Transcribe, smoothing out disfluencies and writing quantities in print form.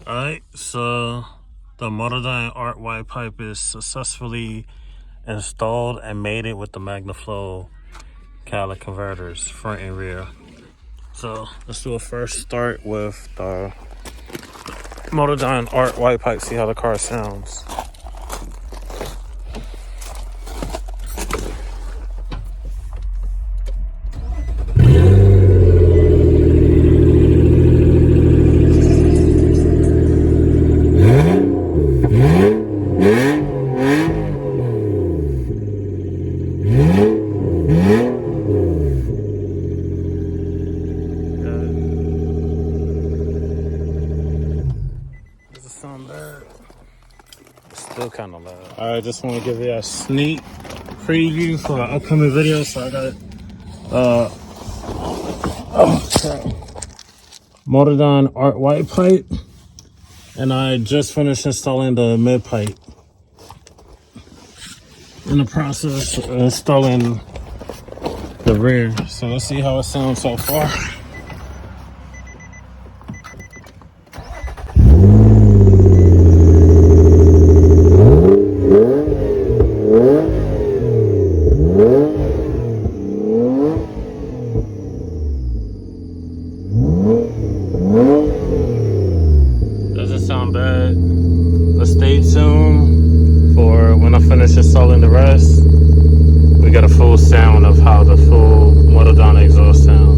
Alright, so the Motordyne art white pipe is successfully installed and mated with the MagnaFlow catalytic converters, front and rear. So let's do a first start with the Motordyne art white pipe, see how the car sounds. Doesn't sound bad. It's still kind of loud. I just want to give you a sneak preview for an upcoming video. So I got it. Motordyne art white pipe, and I just finished installing the mid pipe. In the process of installing the rear. So let's see how it sounds so far. Doesn't sound bad. Let's stay tuned for when I finish installing the rest. We got a full sound of how the full Motordyne exhaust sounds.